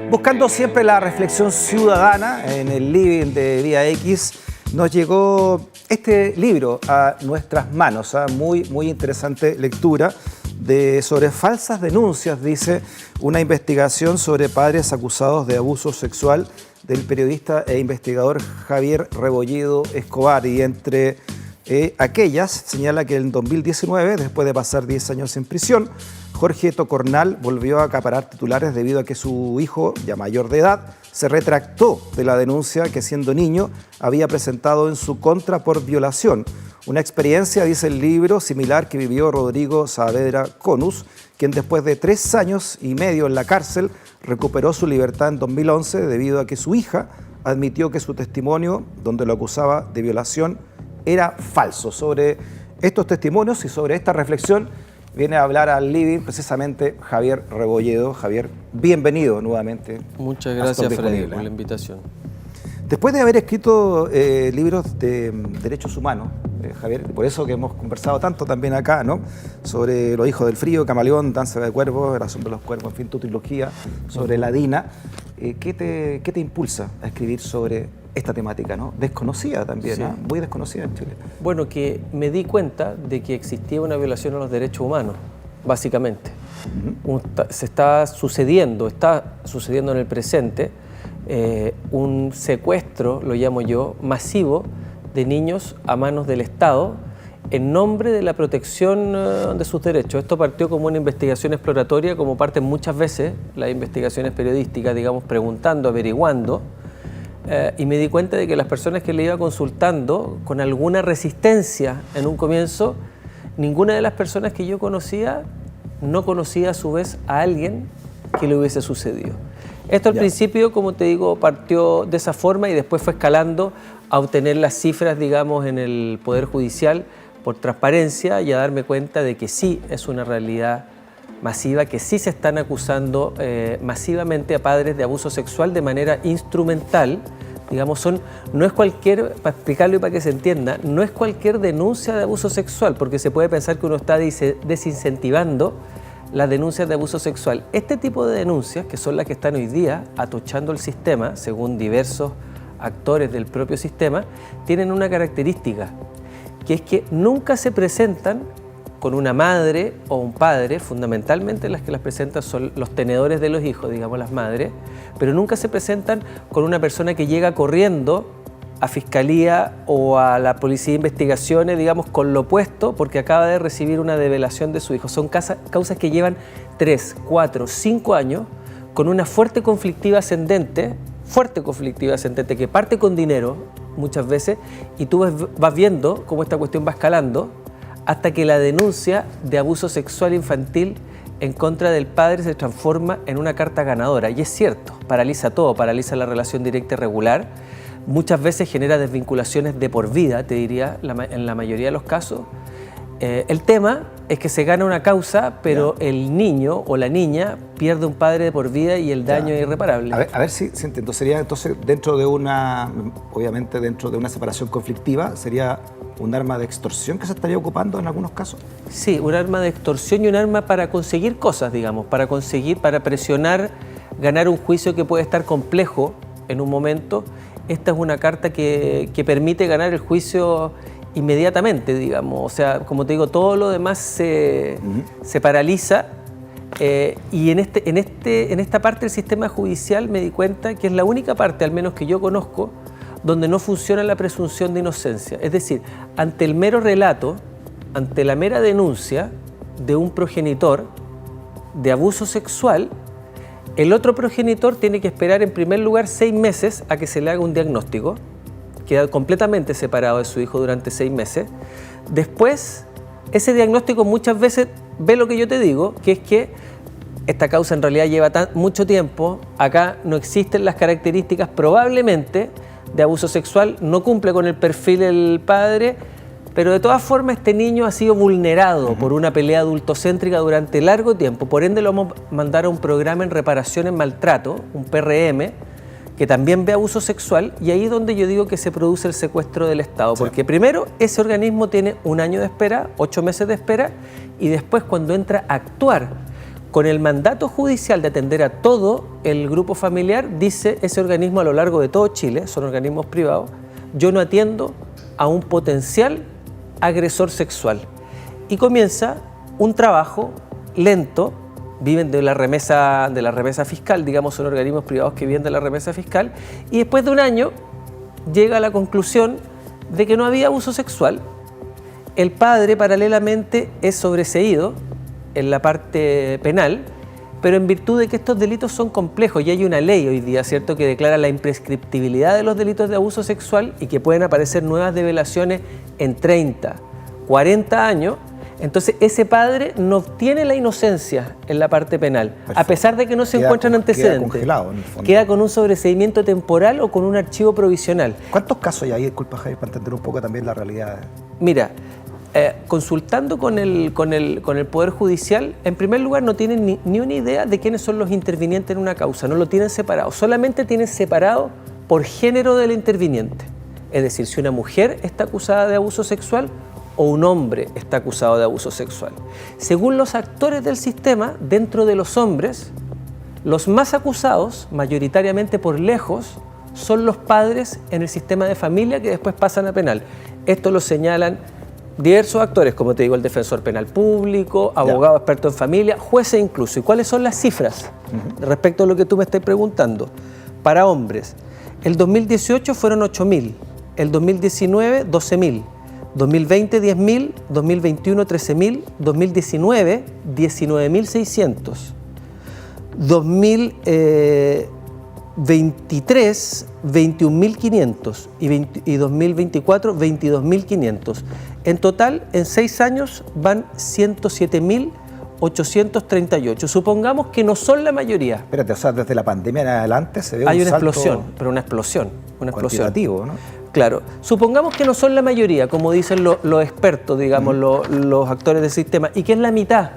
Buscando siempre la reflexión ciudadana en el living de Vía X, nos llegó este libro a nuestras manos, muy interesante lectura sobre falsas denuncias, dice, una investigación sobre padres acusados de abuso sexual del periodista e investigador Javier Rebolledo Escobar, y entre aquellas señala que en 2019, después de pasar 10 años en prisión, Jorge Tocornal volvió a acaparar titulares debido a que su hijo, ya mayor de edad, se retractó de la denuncia que siendo niño había presentado en su contra por violación. Una experiencia, dice el libro, similar que vivió Rodrigo Saavedra Conus, quien después de 3 años y medio en la cárcel recuperó su libertad en 2011 debido a que su hija admitió que su testimonio, donde lo acusaba de violación, era falso. Sobre estos testimonios y sobre esta reflexión viene a hablar al living precisamente Javier Rebolledo. Javier, bienvenido nuevamente. Muchas gracias, Freddy, por la invitación. Después de haber escrito libros de derechos humanos, Javier, por eso que hemos conversado tanto también acá, ¿no? Sobre Los hijos del frío, Camaleón, Danza de cuervos, La sombra de los cuervos, en fin, tu trilogía, sobre la DINA. ¿Qué te impulsa a escribir sobre esta temática, ¿no? Desconocida también, sí. Muy desconocida en Chile. Bueno, que me di cuenta de que existía una violación a los derechos humanos, básicamente. Está sucediendo en el presente, un secuestro, lo llamo yo, masivo de niños a manos del Estado en nombre de la protección de sus derechos. Esto partió como una investigación exploratoria, como parten muchas veces las investigaciones periodísticas, digamos, preguntando, averiguando, y me di cuenta de que las personas que le iba consultando con alguna resistencia en un comienzo, ninguna de las personas que yo conocía no conocía a su vez a alguien que le hubiese sucedido. Esto al principio, como te digo, partió de esa forma y después fue escalando a obtener las cifras, digamos, en el Poder Judicial por transparencia y a darme cuenta de que sí es una realidad masiva, que sí se están acusando masivamente a padres de abuso sexual de manera instrumental. Digamos, no es cualquier, para explicarlo y para que se entienda, no es cualquier denuncia de abuso sexual, porque se puede pensar que uno está desincentivando las denuncias de abuso sexual. Este tipo de denuncias, que son las que están hoy día atochando el sistema, según diversos actores del propio sistema, tienen una característica, que es que nunca se presentan con una madre o un padre, fundamentalmente las que las presentan son los tenedores de los hijos, digamos las madres, pero nunca se presentan con una persona que llega corriendo a Fiscalía o a la Policía de Investigaciones, digamos, con lo opuesto, porque acaba de recibir una develación de su hijo. Son causas que llevan 3, 4, 5 años con una fuerte conflictiva ascendente que parte con dinero muchas veces, y tú vas viendo cómo esta cuestión va escalando hasta que la denuncia de abuso sexual infantil en contra del padre se transforma en una carta ganadora. Y es cierto, paraliza todo, paraliza la relación directa y regular, muchas veces genera desvinculaciones de por vida, te diría, en la mayoría de los casos. El tema es que se gana una causa, pero el niño o la niña pierde un padre de por vida y el daño es irreparable. A ver si entiendo. Sería entonces, obviamente dentro de una separación conflictiva, sería un arma de extorsión que se estaría ocupando en algunos casos. Sí, un arma de extorsión y un arma para conseguir cosas, digamos, para presionar, ganar un juicio que puede estar complejo en un momento. Esta es una carta que permite ganar el juicio inmediatamente, digamos. O sea, como te digo, todo lo demás se paraliza, y en esta parte del sistema judicial me di cuenta que es la única parte, al menos que yo conozco, donde no funciona la presunción de inocencia. Es decir, ante el mero relato, ante la mera denuncia de un progenitor de abuso sexual, el otro progenitor tiene que esperar en primer lugar 6 meses a que se le haga un diagnóstico, queda completamente separado de su hijo durante 6 meses. Después, ese diagnóstico muchas veces ve lo que yo te digo, que es que esta causa en realidad lleva mucho tiempo, acá no existen las características probablemente de abuso sexual, no cumple con el perfil del padre, pero de todas formas este niño ha sido vulnerado por una pelea adultocéntrica durante largo tiempo, por ende lo vamos a mandar a un programa en reparación en maltrato, un PRM, que también ve abuso sexual, y ahí es donde yo digo que se produce el secuestro del Estado, porque primero ese organismo tiene 1 año de espera, 8 meses de espera, y después cuando entra a actuar con el mandato judicial de atender a todo el grupo familiar, dice ese organismo a lo largo de todo Chile, son organismos privados, yo no atiendo a un potencial agresor sexual. Y comienza un trabajo lento, viven de la remesa fiscal, digamos, son organismos privados que viven de la remesa fiscal, y después de un año llega a la conclusión de que no había abuso sexual. El padre paralelamente es sobreseído en la parte penal, pero en virtud de que estos delitos son complejos y hay una ley hoy día, ¿cierto?, que declara la imprescriptibilidad de los delitos de abuso sexual y que pueden aparecer nuevas develaciones en 30, 40 años, entonces ese padre no obtiene la inocencia en la parte penal, perfecto, a pesar de que no se encuentran antecedentes. Queda congelado en el fondo. Queda con un sobreseimiento temporal o con un archivo provisional. ¿Cuántos casos hay? Disculpa, Javier, para entender un poco también la realidad. Mira, consultando con el Poder Judicial, en primer lugar no tienen ni una idea de quiénes son los intervinientes en una causa, no lo tienen separado, solamente tienen separado por género del interviniente. Es decir, si una mujer está acusada de abuso sexual o un hombre está acusado de abuso sexual. Según los actores del sistema, dentro de los hombres, los más acusados, mayoritariamente por lejos, son los padres en el sistema de familia que después pasan a penal. Esto lo señalan diversos actores, como te digo, el defensor penal público, abogado experto en familia, jueces incluso. ¿Y cuáles son las cifras respecto a lo que tú me estás preguntando? Para hombres, el 2018 fueron 8.000, el 2019 12.000, 2020 10.000, 2021 13.000, 2019 19.600, 2023 21.500 y 2024 22.500. En total, en 6 años van 107.838. Supongamos que no son la mayoría. Espérate, o sea, desde la pandemia en adelante se ve hay un una salto explosión, pero una explosión. cuantitativo, ¿no? Claro. Supongamos que no son la mayoría, como dicen los expertos, digamos, los actores del sistema, y que es la mitad.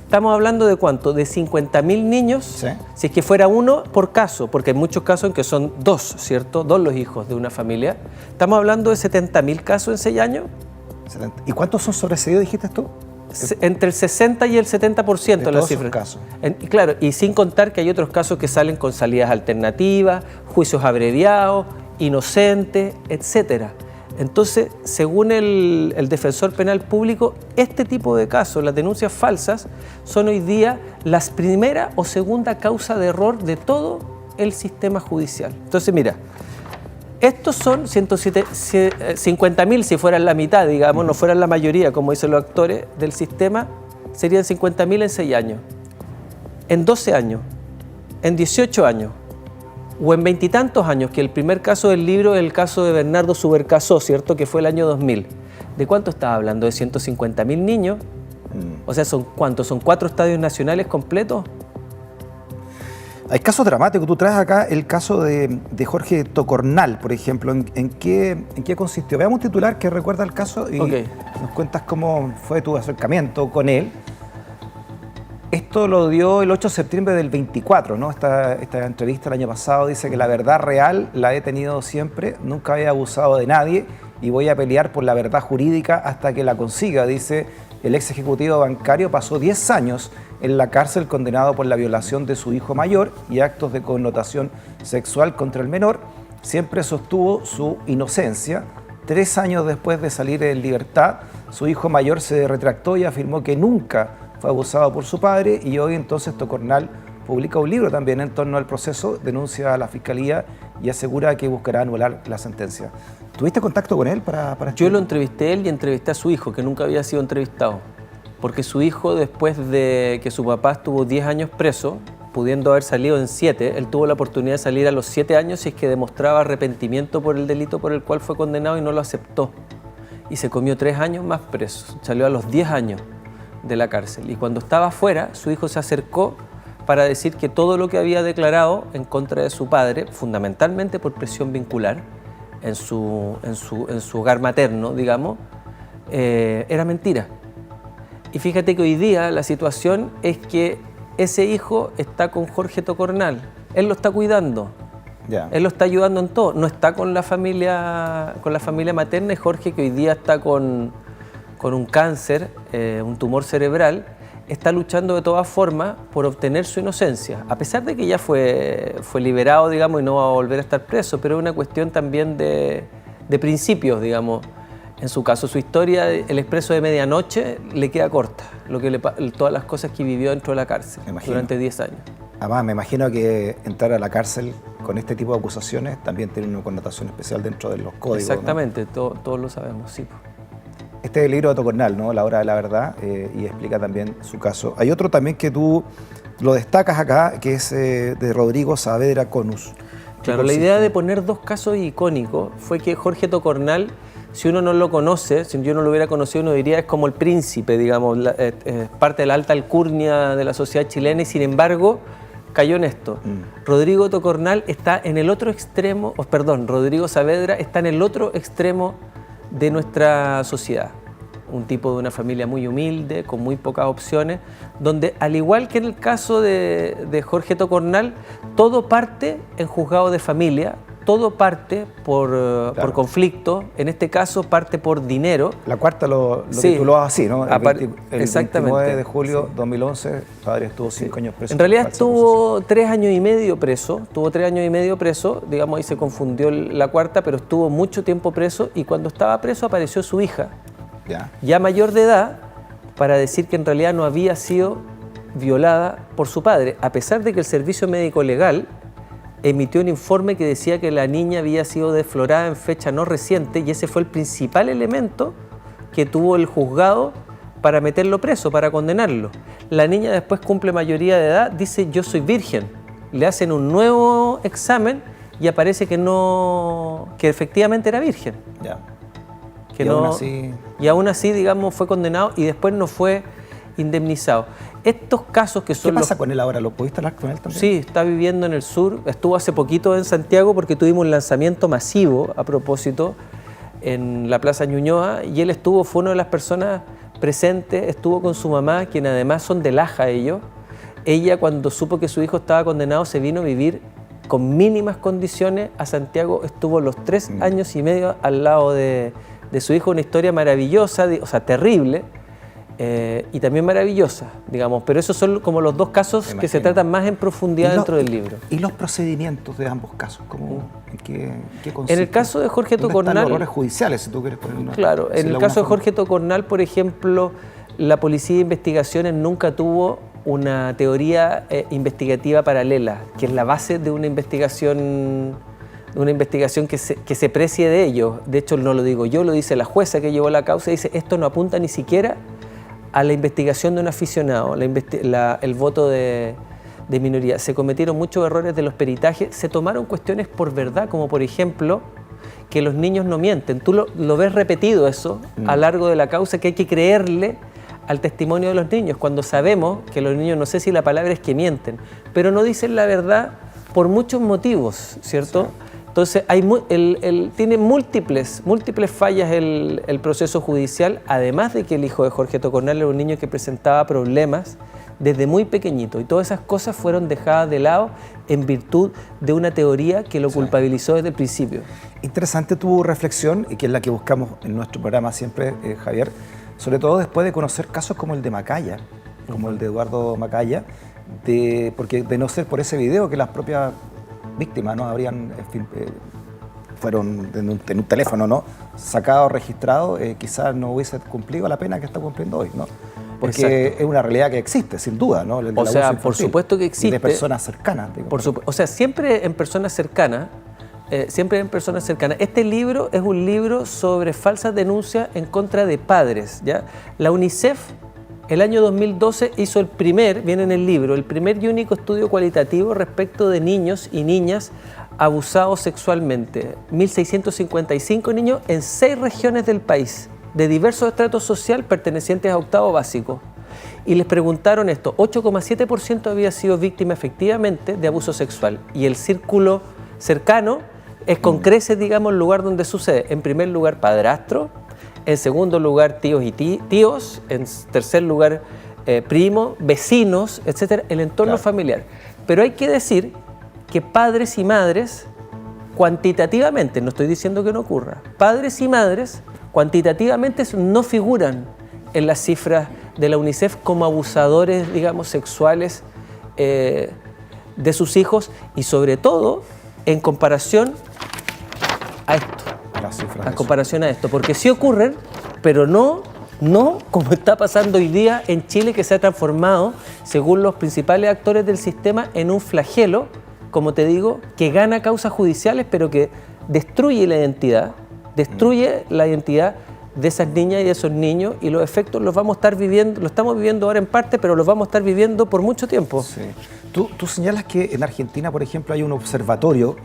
Estamos hablando de ¿cuánto? De 50.000 niños, sí, si es que fuera uno por caso, porque hay muchos casos en que son dos, ¿cierto? Dos los hijos de una familia. Estamos hablando de 70.000 casos en 6 años. ¿Y cuántos son sobreseídos, dijiste tú? Entre el 60 y el 70% de las cifras. Casos. Claro, y sin contar que hay otros casos que salen con salidas alternativas, juicios abreviados, inocentes, etcétera. Entonces, según el defensor penal público, este tipo de casos, las denuncias falsas, son hoy día las primera o segunda causa de error de todo el sistema judicial. Entonces, mira, estos son 50.000, si fueran la mitad, digamos, no fueran la mayoría, como dicen los actores del sistema, serían 50.000 en 6 años, en 12 años, en 18 años, o en 20 y tantos años, que el primer caso del libro es el caso de Bernardo Subercaseaux, ¿cierto?, que fue el año 2000. ¿De cuánto estaba hablando? ¿De 150.000 niños? O sea, ¿son cuántos? ¿Son 4 estadios nacionales completos? Hay casos dramáticos. Tú traes acá el caso de Jorge Tocornal, por ejemplo. ¿En qué consistió? Veamos un titular que recuerda el caso y nos cuentas cómo fue tu acercamiento con él. Esto lo dio el 8 de septiembre del 24, ¿no? Esta entrevista el año pasado dice que la verdad real la he tenido siempre, nunca he abusado de nadie y voy a pelear por la verdad jurídica hasta que la consiga, dice el ex ejecutivo bancario. Pasó 10 años en la cárcel condenado por la violación de su hijo mayor y actos de connotación sexual contra el menor. Siempre sostuvo su inocencia. 3 años después de salir en libertad, su hijo mayor se retractó y afirmó que nunca fue abusado por su padre, y hoy entonces Tocornal publica un libro también en torno al proceso, denuncia a la Fiscalía y asegura que buscará anular la sentencia. ¿Tuviste contacto con él para Yo lo entrevisté a él y entrevisté a su hijo, que nunca había sido entrevistado, porque su hijo, después de que su papá estuvo 10 años preso, pudiendo haber salido en 7, él tuvo la oportunidad de salir a los 7 años si es que demostraba arrepentimiento por el delito por el cual fue condenado, y no lo aceptó. Y se comió 3 años más preso, salió a los 10 años de la cárcel. Y cuando estaba afuera, su hijo se acercó para decir que todo lo que había declarado en contra de su padre, fundamentalmente por presión vincular en su hogar materno, digamos, era mentira. Y fíjate que hoy día la situación es que ese hijo está con Jorge Tocornal, él lo está cuidando, él lo está ayudando en todo, no está con la familia materna, y Jorge, que hoy día está con un cáncer, un tumor cerebral, está luchando de todas formas por obtener su inocencia, a pesar de que ya fue liberado, digamos, y no va a volver a estar preso, pero es una cuestión también de principios, digamos. En su caso, su historia, El Expreso de Medianoche, le queda corta, todas las cosas que vivió dentro de la cárcel durante 10 años. Además, me imagino que entrar a la cárcel con este tipo de acusaciones también tiene una connotación especial dentro de los códigos. Exactamente, ¿no? Todos lo sabemos, sí. Este es el libro de Tocornal, ¿no? La hora de la verdad, y explica también su caso. Hay otro también que tú lo destacas acá, que es de Rodrigo Saavedra Conus. Claro, la idea de poner dos casos icónicos fue que Jorge Tocornal, si uno no lo conoce, si yo no lo hubiera conocido, uno diría es como el príncipe, digamos, parte de la alta alcurnia de la sociedad chilena, y sin embargo cayó en esto. Rodrigo Tocornal está en el otro extremo, Rodrigo Saavedra está en el otro extremo de nuestra sociedad. Un tipo de una familia muy humilde, con muy pocas opciones, donde al igual que en el caso de Jorge Tocornal, todo parte en juzgado de familia, todo parte por conflicto, en este caso parte por dinero. La Cuarta lo tituló así, ¿no? El 29 de julio de 2011, el padre estuvo 5 años preso. En realidad estuvo 3 años y medio preso, digamos, ahí se confundió la Cuarta, pero estuvo mucho tiempo preso, y cuando estaba preso apareció su hija, ya mayor de edad, para decir que en realidad no había sido violada por su padre, a pesar de que el Servicio Médico Legal emitió un informe que decía que la niña había sido desflorada en fecha no reciente, y ese fue el principal elemento que tuvo el juzgado para meterlo preso, para condenarlo. La niña después cumple mayoría de edad, dice yo soy virgen, le hacen un nuevo examen y aparece que efectivamente era virgen. Y aún así, digamos, fue condenado y después no fue indemnizado. Estos casos que son... ¿Qué pasa con él ahora? ¿Lo pudiste hablar con él también? Sí, está viviendo en el sur. Estuvo hace poquito en Santiago porque tuvimos un lanzamiento masivo, a propósito, en la Plaza Ñuñoa, y él fue una de las personas presentes, estuvo con su mamá, quien además son de Laja ellos. Ella, cuando supo que su hijo estaba condenado, se vino a vivir con mínimas condiciones a Santiago, estuvo los 3 años y medio al lado de su hijo, una historia maravillosa, terrible, y también maravillosa, digamos, pero esos son como los dos casos que se tratan más en profundidad dentro del libro. ¿Y los procedimientos de ambos casos? ¿En qué consiste? En el caso de Jorge Tocornal... Están los errores judiciales, si tú quieres poner una... Claro, en el caso de Jorge Tocornal, por ejemplo, la Policía de Investigaciones nunca tuvo una teoría investigativa paralela, que es la base de una investigación que se precie de ello. De hecho, no lo digo yo, lo dice la jueza que llevó la causa, dice esto no apunta ni siquiera a la investigación de un aficionado, el voto de minoría. Se cometieron muchos errores de los peritajes, se tomaron cuestiones por verdad, como por ejemplo que los niños no mienten. Tú lo ves repetido eso a lo largo de la causa, que hay que creerle al testimonio de los niños, cuando sabemos que los niños, no sé si la palabra es que mienten, pero no dicen la verdad por muchos motivos, ¿cierto? Sí. Entonces, tiene múltiples fallas el proceso judicial, además de que el hijo de Jorge Tocornal era un niño que presentaba problemas desde muy pequeñito, y todas esas cosas fueron dejadas de lado en virtud de una teoría que lo culpabilizó desde el principio. Interesante tu reflexión, y que es la que buscamos en nuestro programa siempre, Javier, sobre todo después de conocer casos como el de Macaya, como el de Eduardo Macaya, porque de no ser por ese video que las propias víctimas no habrían, fueron en un teléfono, ¿no?, sacado, registrado, quizás no hubiese cumplido la pena que está cumpliendo hoy, ¿no? Porque es una realidad que existe, sin duda, ¿no? O sea, por supuesto que existe. Y de personas cercanas. O sea, siempre en personas cercanas. Este libro es un libro sobre falsas denuncias en contra de padres, ¿ya? La UNICEF, el año 2012, hizo viene en el libro, el primer y único estudio cualitativo respecto de niños y niñas abusados sexualmente. 1.655 niños en 6 regiones del país, de diversos estratos social pertenecientes a octavo básico. Y les preguntaron esto, 8,7% había sido víctima efectivamente de abuso sexual. Y el círculo cercano es con creces, digamos, el lugar donde sucede. En primer lugar, padrastro. En segundo lugar, tíos y tíos. En tercer lugar, primos, vecinos, etcétera, el entorno familiar. Pero hay que decir que padres y madres, cuantitativamente, no estoy diciendo que no ocurra, padres y madres cuantitativamente no figuran en las cifras de la UNICEF como abusadores, digamos, sexuales de sus hijos y sobre todo en comparación a esto. En comparación a esto, porque sí ocurren, pero no como está pasando hoy día en Chile, que se ha transformado, según los principales actores del sistema, en un flagelo, como te digo, que gana causas judiciales, pero que destruye la identidad de esas niñas y de esos niños, y los efectos los vamos a estar viviendo, lo estamos viviendo ahora en parte, pero los vamos a estar viviendo por mucho tiempo. Sí. Tú señalas que en Argentina, por ejemplo, hay un observatorio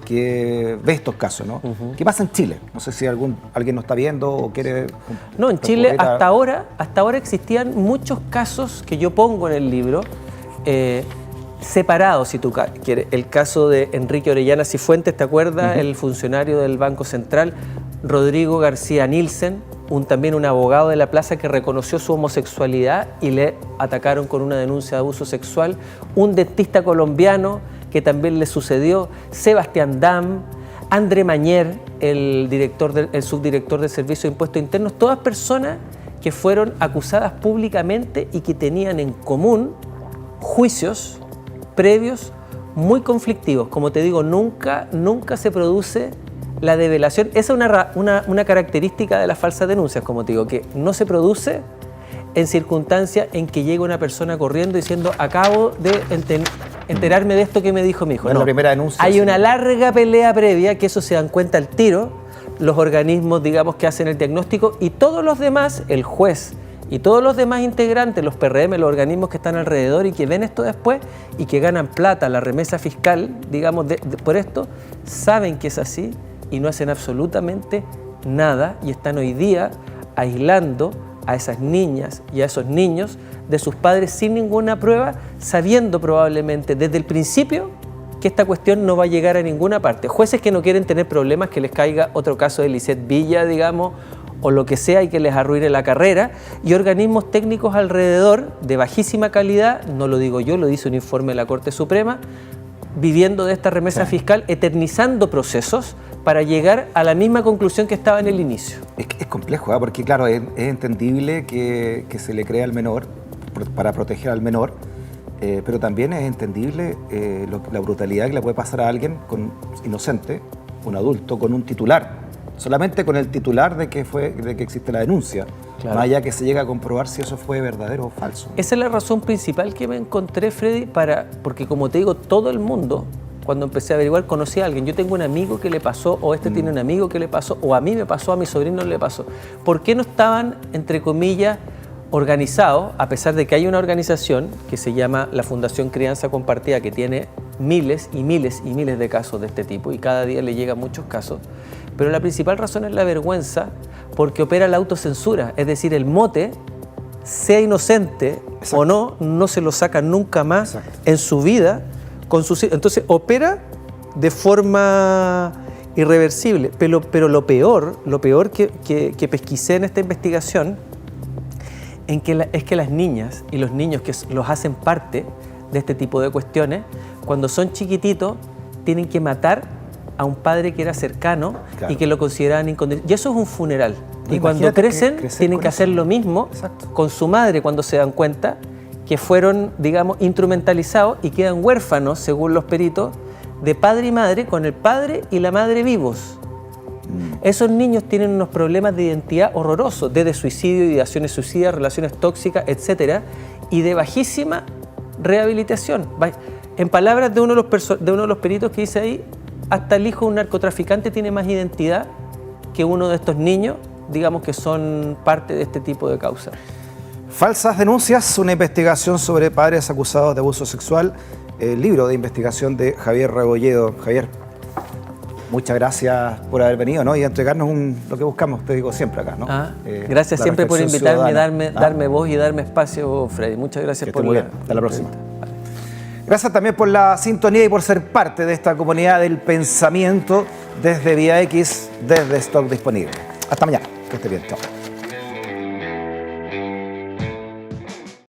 que ve estos casos, ¿no? ¿Qué pasa en Chile? No sé si alguien nos está viendo o quiere... No, en Chile hasta ahora existían muchos casos que yo pongo en el libro, separados, si tú quieres. El caso de Enrique Orellana Cifuentes, ¿te acuerdas? El funcionario del Banco Central. Rodrigo García Nielsen, también un abogado de la plaza que reconoció su homosexualidad y le atacaron con una denuncia de abuso sexual. Un dentista colombiano que también le sucedió. Sebastián Dam, André Mañer, el subdirector del Servicio de Impuestos Internos. Todas personas que fueron acusadas públicamente y que tenían en común juicios previos muy conflictivos. Como te digo, nunca se produce la develación. Esa es una característica de las falsas denuncias, como te digo, que no se produce en circunstancias en que llega una persona corriendo diciendo acabo de enterarme de esto que me dijo mi hijo. No, la primera denuncia. Hay una larga pelea previa, que eso se dan cuenta al tiro los organismos, digamos, que hacen el diagnóstico, y todos los demás, el juez y todos los demás integrantes, los PRM, los organismos que están alrededor y que ven esto después y que ganan plata, la remesa fiscal, digamos, por esto, saben que es así y no hacen absolutamente nada, y están hoy día aislando a esas niñas y a esos niños de sus padres sin ninguna prueba, sabiendo probablemente desde el principio que esta cuestión no va a llegar a ninguna parte. Jueces que no quieren tener problemas, que les caiga otro caso de Lisette Villa, digamos, o lo que sea, y que les arruine la carrera, y organismos técnicos alrededor de bajísima calidad, no lo digo yo, lo dice un informe de la Corte Suprema, viviendo de esta remesa fiscal, eternizando procesos para llegar a la misma conclusión que estaba en el inicio. Es complejo, porque claro, es entendible que se le crea al menor para proteger al menor, pero también es entendible la brutalidad que le puede pasar a alguien inocente, un adulto, con un titular, solamente con el titular de que existe la denuncia, claro. Más allá que se llega a comprobar si eso fue verdadero o falso. Esa es la razón principal que me encontré, Freddy, porque como te digo, todo el mundo, cuando empecé a averiguar, conocía a alguien. Yo tengo un amigo que le pasó, o tiene un amigo que le pasó, o a mí me pasó, a mi sobrino le pasó. ¿Por qué no estaban, entre comillas, organizados, a pesar de que hay una organización que se llama la Fundación Crianza Compartida, que tiene miles y miles y miles de casos de este tipo, y cada día le llegan muchos casos? Pero la principal razón es la vergüenza, porque opera la autocensura, es decir, el mote, sea inocente Exacto. o no se lo saca nunca más Exacto. en su vida. Entonces opera de forma irreversible, pero lo peor que pesquisé en esta investigación es que las niñas y los niños que los hacen parte de este tipo de cuestiones, cuando son chiquititos, tienen que matar a un padre que era cercano claro. y que lo consideraban incondicional. Y eso es un funeral. Y cuando crecen tienen que hacer lo mismo Exacto. con su madre, cuando se dan cuenta que fueron, digamos, instrumentalizados y quedan huérfanos, según los peritos, de padre y madre, con el padre y la madre vivos. Esos niños tienen unos problemas de identidad horrorosos, desde suicidio, ideaciones suicidas, relaciones tóxicas, etcétera, y de bajísima rehabilitación. En palabras de uno de los peritos que dice ahí, hasta el hijo de un narcotraficante tiene más identidad que uno de estos niños, digamos, que son parte de este tipo de causas. Falsas denuncias, una investigación sobre padres acusados de abuso sexual, el libro de investigación de Javier Rebolledo. Javier, muchas gracias por haber venido, ¿no? Y entregarnos lo que buscamos, te digo siempre acá, ¿no? Gracias siempre por invitarme, darme voz y darme espacio, Freddy. Muchas gracias por muy bien. Hasta la próxima. Gracias también por la sintonía y por ser parte de esta comunidad del pensamiento desde Vía X, desde Stock Disponible. Hasta mañana. Que esté bien. Chao.